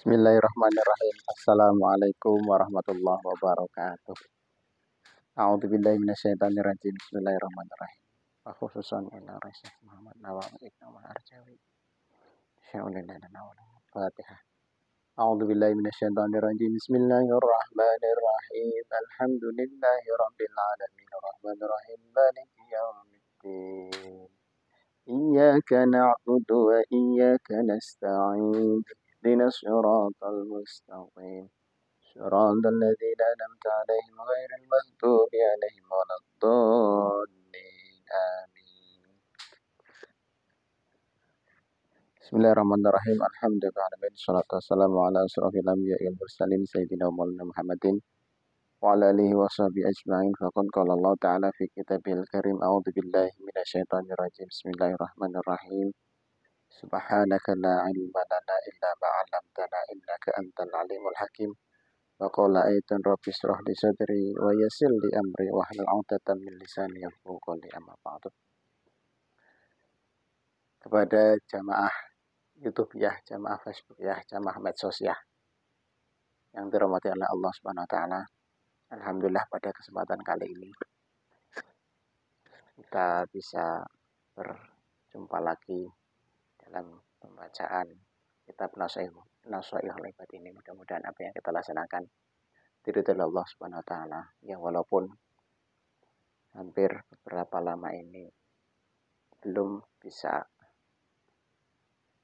Bismillahirrahmanirrahim. Assalamualaikum warahmatullahi wabarakatuh. A'udzubillahi minasyaitonirrajim. Bismillahirrahmanirrahim. Wa khususan ila Rasyid Muhammad Nawawi Ibnu Arjawi. Fatihah. A'udzubillahi minasyaitonirrajim. Bismillahirrahmanirrahim. Alhamdulillahi rabbil alamin. Arrahmanirrahim. Maliki yaumiddin. Iyyaka na'budu wa iyyaka nasta'in. اهدنا الصراط المستقيم صراط الذين أنعمت عليهم غير المغضوب عليهم ولا الضالين آمين. Bismillahirrahmanirrahim. Alhamdulillahirabbil salatu wassalamu ala asyrofil anbiya'i wal mursalin sayyidina Maulana Muhammadin wa ala alihi wa sahbihi ajma'in. Faqad qala Allah ta'ala fi kitabihil karim. A'udzu billahi minasyaitonir rajim. Bismillahirrahmanirrahim. Subhanaka la ilma lana illa ma 'allamtana innaka antal alimul hakim. Wa qala ayatan rabbi shrah li sadri wa yassir li amri wahlul 'uqdatam min lisani yafqahu qawli. Amma ba'du. Kepada jamaah YouTube ya, jamaah Facebook ya, jamaah medsos ya, yang dirahmati oleh Allah Subhanahu wa taala. Alhamdulillah pada kesempatan kali ini kita bisa berjumpa lagi dalam pembacaan kitab Nasha'ihul Ibad ini. Mudah-mudahan apa yang kita laksanakan diridhoi Allah Subhanahu wa taala. Ya, walaupun hampir beberapa lama ini belum bisa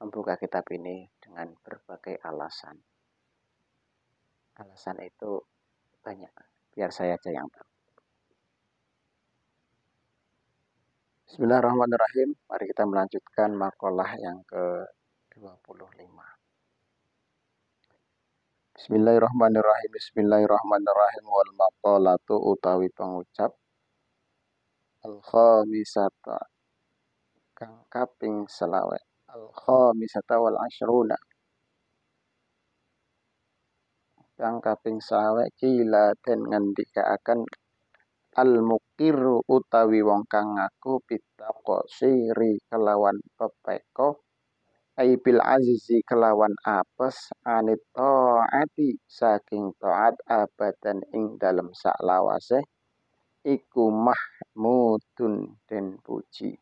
membuka kitab ini dengan berbagai alasan. Alasan itu banyak. Biar saya aja yang tahu. Bismillahirrahmanirrahim. Mari kita melanjutkan makalah yang ke-25. Bismillahirrahmanirrahim. Bismillahirrahmanirrahim. Wal maqalatu utawi pengucap al-khamisata kang kaping selawe. Al-khamisata wal asyruna kang kaping selawe kila den ngendikaaken al-muqirru utawi wong kang ngaku bitaqsiri kelawan pepeko ai bil azizi kelawan apes anit taati saking taat abadan ing dalem saklawase iku mahmudun den puji.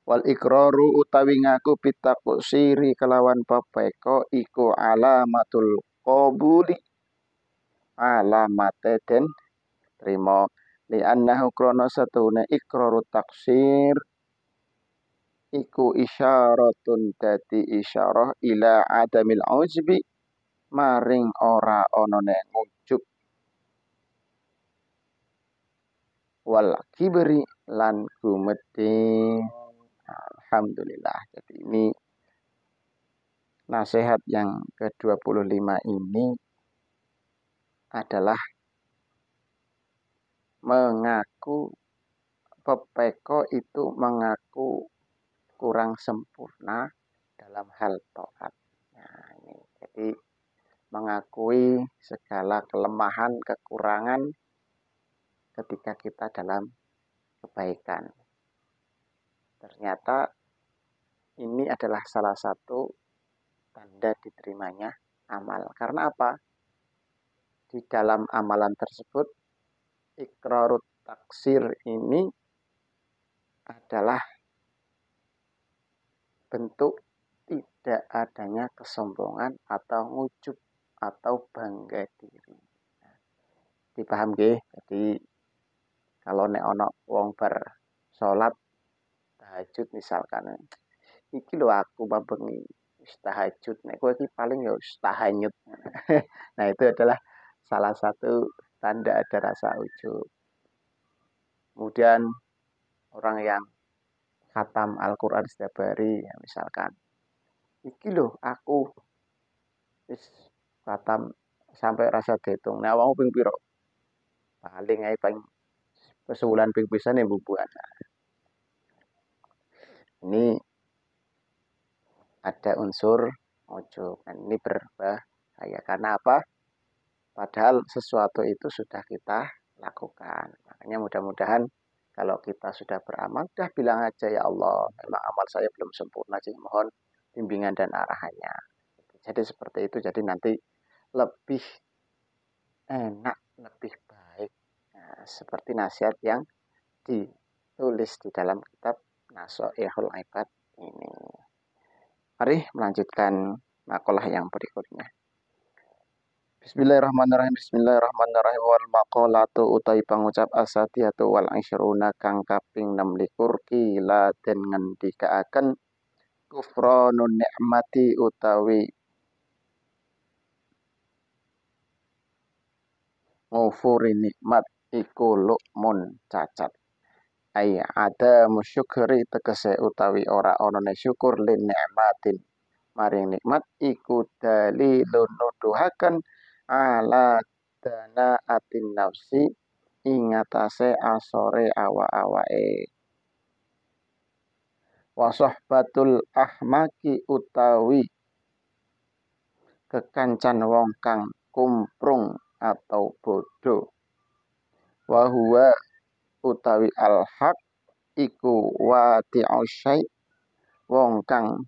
Wal iqraru utawi ngaku bitaqsiri kelawan pepeko iku alamatul qabuli alamate den trimo li annahu krono satune iqraru taksir iku isyaratun dadi isyarah ila adamil ujbi maring ora onone ujub wal kibri lan gumedhe. Alhamdulillah. Jadi ini nasihat yang ke-25 ini adalah mengaku pepeko itu mengaku kurang sempurna dalam hal taat. Nah, ini jadi mengakui segala kelemahan, kekurangan ketika kita dalam kebaikan. Ternyata ini adalah salah satu tanda diterimanya amal. Karena apa? Di dalam amalan tersebut iqrarut taksir ini adalah bentuk tidak adanya kesombongan atau ngujub atau bangga diri. Nah, dipaham nggih? Jadi kalau nek ana wong bar salat tahajud misalkan, iki lho aku mabengi wis tahajud, nek kowe iki paling ya wis tahanyut. Nah, itu adalah salah satu tanda ada rasa ujub. Kemudian orang yang khatam Al-Quran setiap hari, ya misalkan, iki loh aku wis khatam sampai rasa dihitung. Nah, awakmu ping pira? Paling ae paling sebulan ping pisan ya bubuhan. Ini ada unsur ujub. Dan ini berbahaya. Karena apa? Padahal sesuatu itu sudah kita lakukan. Makanya mudah-mudahan kalau kita sudah beramal, sudah bilang aja, ya Allah, memang amal saya belum sempurna, jadi mohon bimbingan dan arahannya. Jadi seperti itu. Jadi nanti lebih enak, lebih baik. Nah, seperti nasihat yang ditulis di dalam kitab Nasoihul Ibad ini. Mari melanjutkan makalah yang berikutnya. Bismillahirrahmanirrahim. Bismillahirrahmanirrahim. Wal maqalatu utai pangucap asatiyatu wal isyruna kang kaping 26 kila den ngendikaaken kufranun nikmati utawi ngufuri nikmat iku lukmun cacat. Ai ada musyukri tegese utawi ora onone syukur lin nikmatin maring nikmat iku dalilun nuduhaken ala dana atin nafsi ingatase asore awa-awake. Wa sohbatul ahmaki utawi kekancan wong kang kumprung atau bodoh. Wa huwa utawi al-haq iku wati'u syai wong kang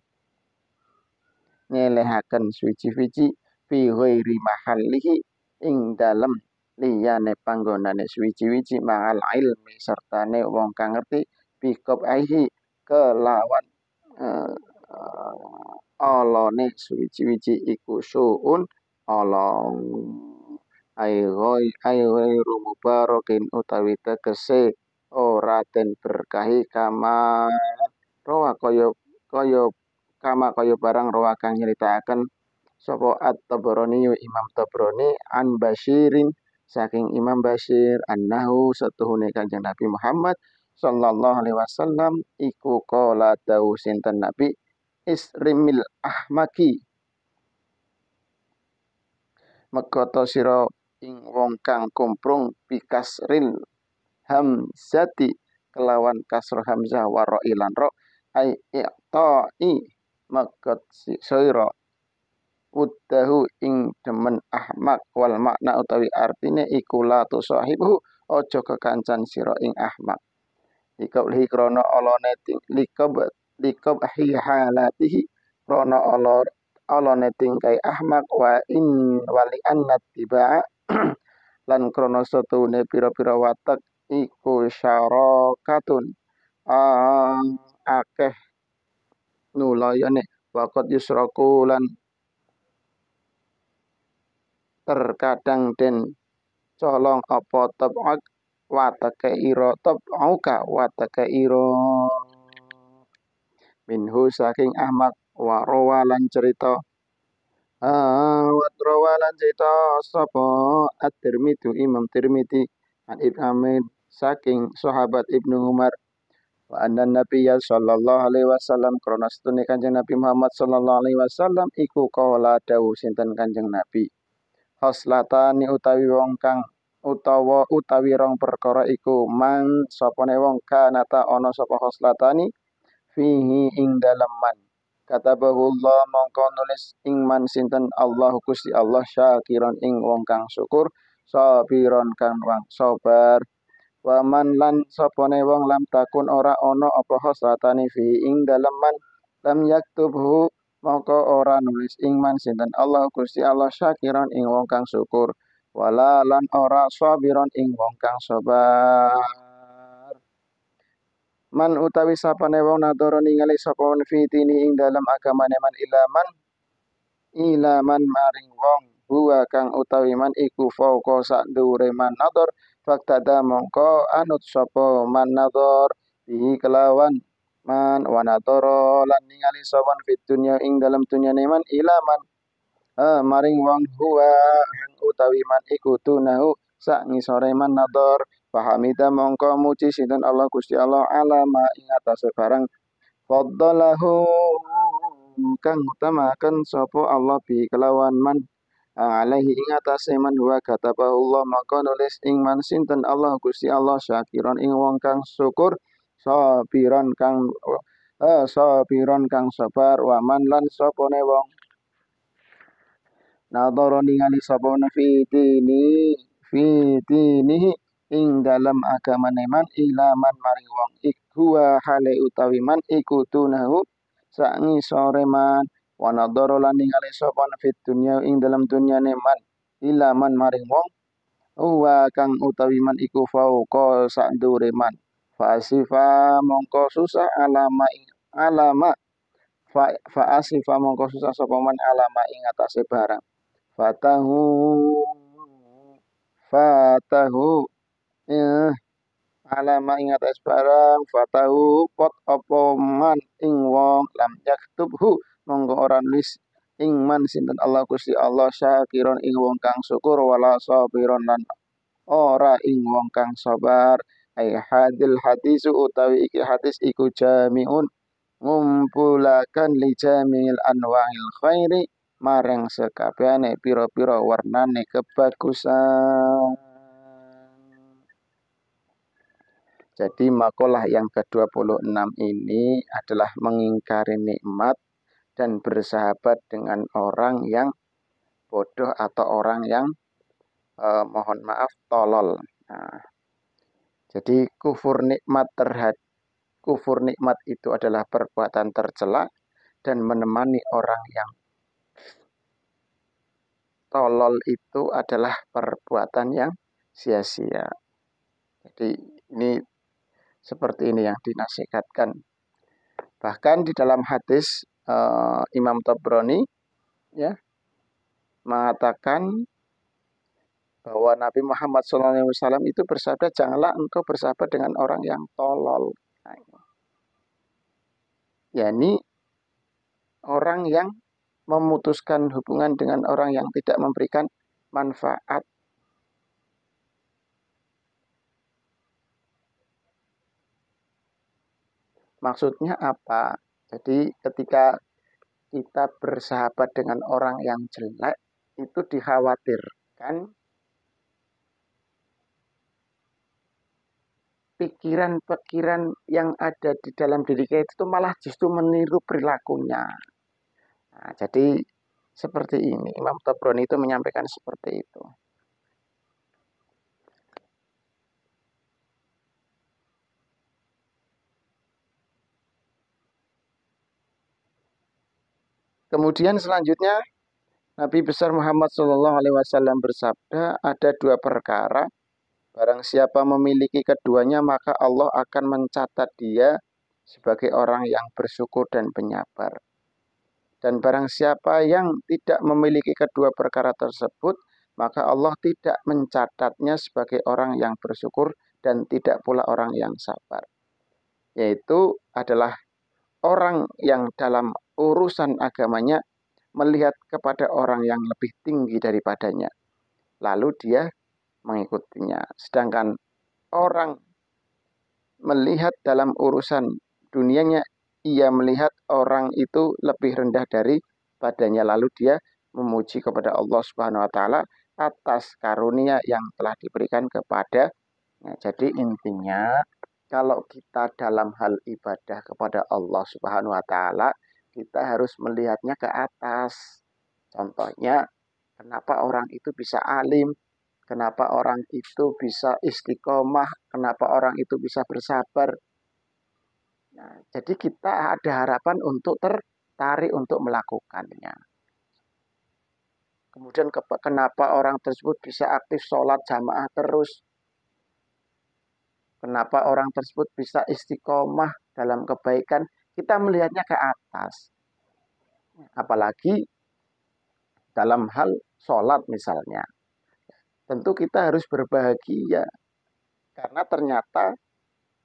nyelehaken suci-suci fi ghairi mahallihi ing dalem liyane panggonane suci-suci ma'al ilmi sertane wong kang ngerti bi qobaihi kelawan olone suci-suci iku suun olong ghairu mubarakin utawi tegese ora den berkahi kama roa kaya barang roa kang nyritakaken sapa at-Tabrani Imam Tabrani an Basyirin saking Imam Basyir annahu satuhune Kanjeng Nabi Muhammad sallallahu alaihi wasallam iku qala dawu sinten Nabi isrimil ahmaki mekoto sira ing wong kang kumprung bikasril hamzati kelawan kasroh hamzah waro ilan ro ai i'ta'i makot sira uddahu ing demen ahmak wal makna utawi artine iku la tu sahibu ojo kekancan sira ing ahmak likabhi krana olone likab halatihi krana olone tingkai ahmak wa in wali annat tiba lan krana satune pira-pira watak iku syarakatun akeh nulayane waqat yusraku lan terkadang den colong apa tab'ak watake ira tab'uka watake ira minhu saking ahmak wa rawalan cerita rawalan cerita sapa at-Tirmidzi Imam Tirmidzi an Ibnu Amir saking sahabat Ibnu Umar wa anna nabiyya sallallahu alaihi wasallam krana setune Kanjeng Nabi Muhammad sallallahu alaihi wasallam iku qala dawuh sinten Kanjeng Nabi khoslatani utawi wong kang utawi rong perkara iku mang sapane wong kanata ana sapa khoslatani fihi ing dalem man katabahullah mongko nulis ing man sinten Allah Gusti Allah syakiron ing wong kang syukur sabiron kang wong sabar waman lan sapane wong lam takun ora ana apa khoslatani fihi ing dalem man lam yaktubhu maka ora nulis ing man sinten Allah Gusti Allah syakiran ing wong kang syukur wala lan ora sabiron ing wong kang sabar man utawi sapane wong nadoro ningali sapa men fitini ing dalam agamane man ilaman maring wong huwa kang utawi man iku fauqa sak dhuwure man nador faktada mongko anut sapa man nador bihi kelawan man wanatoro lan ningali sowan fit dunya ing dalam dunyane man ilaman maring wong huwa utawi man iku tunahu sak ngisore man nador pahamida mongko muji sinten Allah Gusti Allah alama ing atase barang faddalahu kang utamaken sapa Allah bi kelawan man alaihi ing atase man huwa katabahullah mongko nulis ing man sinten Allah Gusti Allah syakiron ing wong kang syukur sabiran kang sabar wa man lan sapane wong nadhara ningali sapane fitinihi ing dalam agamane man ilaman maring wong iku hale utawi man iku tunahu sak ngisore man wa nadhara lan ningali sapa fit dunya ing dalam dunya man ila man maring wong wa kang utawi man iku fauqa sak ndure man fa mongko susah alama fa asifa mongko susah sapa man alama ing atase barang fatahu fatahu eh, alama ing atas barang fatahu pot apa man ing wong lam yaktubhu monggo ora nulis ing man sinten Allah Gusti Allah syakiron ing wong kang syukur wala sabiron lan ora ing wong kang sabar ai hadil hadisu utawi iki hadis iku jamiun ngumpulaken li jamil anwa'il khairi marang sekabehane pira-pira warnane kebagusan. Jadi makalah yang ke-26 ini adalah mengingkari nikmat dan bersahabat dengan orang yang bodoh atau orang yang mohon maaf tolol. Nah, jadi kufur nikmat itu adalah perbuatan tercela dan menemani orang yang tolol itu adalah perbuatan yang sia-sia. Jadi ini seperti ini yang dinasihatkan. Bahkan di dalam hadis Imam Tabrani ya mengatakan bahwa Nabi Muhammad SAW itu bersabda, janganlah engkau bersahabat dengan orang yang tolol. Yani orang yang memutuskan hubungan dengan orang yang tidak memberikan manfaat. Maksudnya apa? Jadi ketika kita bersahabat dengan orang yang jelek, itu dikhawatirkan pikiran-pikiran yang ada di dalam diri kita itu malah justru meniru perilakunya. Nah, jadi seperti ini, Imam Tabrani itu menyampaikan seperti itu. Kemudian selanjutnya Nabi besar Muhammad SAW bersabda, ada dua perkara, barang siapa memiliki keduanya maka Allah akan mencatat dia sebagai orang yang bersyukur dan penyabar. Dan barang siapa yang tidak memiliki kedua perkara tersebut, maka Allah tidak mencatatnya sebagai orang yang bersyukur dan tidak pula orang yang sabar. Yaitu adalah orang yang dalam urusan agamanya melihat kepada orang yang lebih tinggi daripadanya, lalu dia mengikutinya. Sedangkan orang melihat dalam urusan dunianya, ia melihat orang itu lebih rendah daripadanya, lalu dia memuji kepada Allah Subhanahu wa taala atas karunia yang telah diberikan kepada. Nah, jadi intinya kalau kita dalam hal ibadah kepada Allah Subhanahu wa taala, kita harus melihatnya ke atas. Contohnya, kenapa orang itu bisa alim, kenapa orang itu bisa istiqomah, kenapa orang itu bisa bersabar. Nah, jadi kita ada harapan untuk tertarik untuk melakukannya. Kemudian kenapa orang tersebut bisa aktif sholat jamaah terus. Kenapa orang tersebut bisa istiqomah dalam kebaikan. Kita melihatnya ke atas. Apalagi dalam hal sholat misalnya. Tentu kita harus berbahagia. Karena ternyata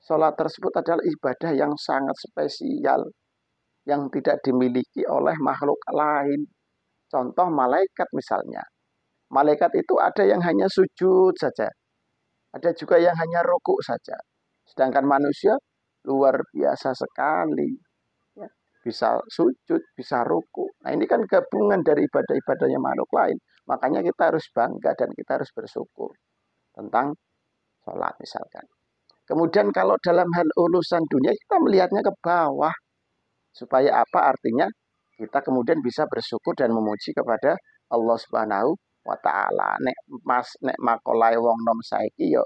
sholat tersebut adalah ibadah yang sangat spesial. Yang tidak dimiliki oleh makhluk lain. Contoh malaikat misalnya. Malaikat itu ada yang hanya sujud saja. Ada juga yang hanya rukuk saja. Sedangkan manusia luar biasa sekali. Ya, bisa sujud, bisa rukuk. Nah ini kan gabungan dari ibadah-ibadahnya makhluk lain. Makanya kita harus bangga dan kita harus bersyukur tentang sholat misalkan. Kemudian kalau dalam hal urusan dunia kita melihatnya ke bawah. Supaya apa artinya? Kita kemudian bisa bersyukur dan memuji kepada Allah Subhanahu wa ta'ala. Nek makolai wong nom saiki yo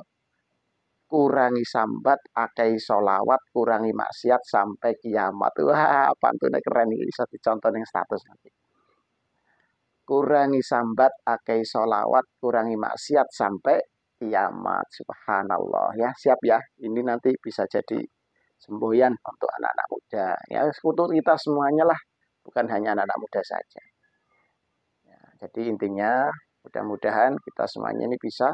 kurangi sambat, akei solawat, kurangi maksiat sampai kiamat. Wah, pantunnya keren ini, bisa dicontoh yang status nanti. Kurangi sambat, akei solawat, kurangi maksiat sampai kiamat. Subhanallah ya, siap ya. Ini nanti bisa jadi semboyan untuk anak-anak muda. Ya, untuk kita semuanya lah, bukan hanya anak-anak muda saja. Ya, jadi intinya mudah-mudahan kita semuanya ini bisa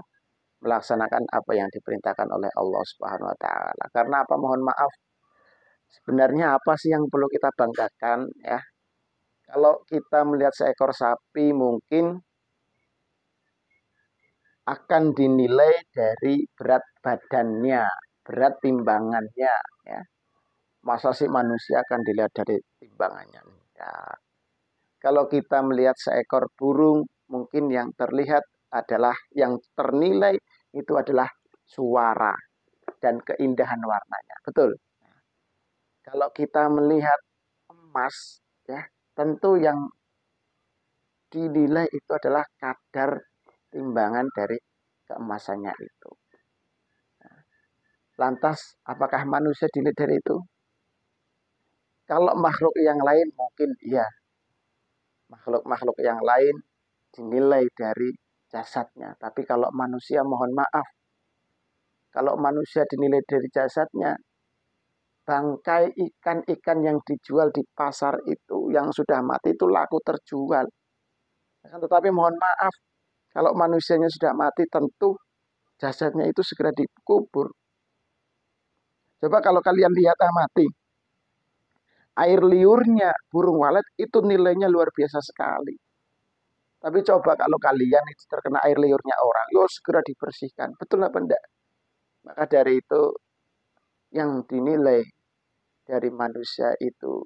melaksanakan apa yang diperintahkan oleh Allah Subhanahu wa taala. Karena apa? Mohon maaf. Sebenarnya apa sih yang perlu kita banggakan ya? Kalau kita melihat seekor sapi mungkin akan dinilai dari berat badannya, berat timbangannya ya. Masa sih manusia akan dilihat dari timbangannya? Ya. Kalau kita melihat seekor burung, mungkin yang terlihat adalah yang ternilai itu adalah suara dan keindahan warnanya. Betul. Kalau kita melihat emas, ya tentu yang dinilai itu adalah kadar timbangan dari keemasannya itu. Lantas, apakah manusia dinilai dari itu? Kalau makhluk yang lain mungkin iya. Makhluk-makhluk yang lain dinilai dari jasadnya. Tapi kalau manusia mohon maaf. Kalau manusia dinilai dari jasadnya, bangkai ikan-ikan yang dijual di pasar itu yang sudah mati itu laku terjual. Tetapi mohon maaf, kalau manusianya sudah mati tentu jasadnya itu segera dikubur. Coba kalau kalian lihat mati, air liurnya burung walet itu nilainya luar biasa sekali. Tapi coba kalau kalian itu terkena air liurnya orang, yo segera dibersihkan. Betul apa enggak? Maka dari itu yang dinilai dari manusia itu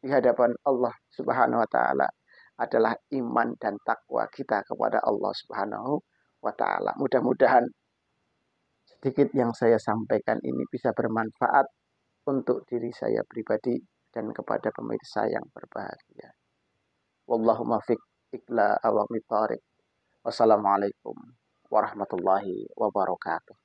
di hadapan Allah Subhanahu wa taala adalah iman dan takwa kita kepada Allah Subhanahu wa taala. Mudah-mudahan sedikit yang saya sampaikan ini bisa bermanfaat untuk diri saya pribadi dan kepada pemirsa yang berbahagia. Wallahumma fiq ikla awamit thariq. Wassalamualaikum warahmatullahi wabarakatuh.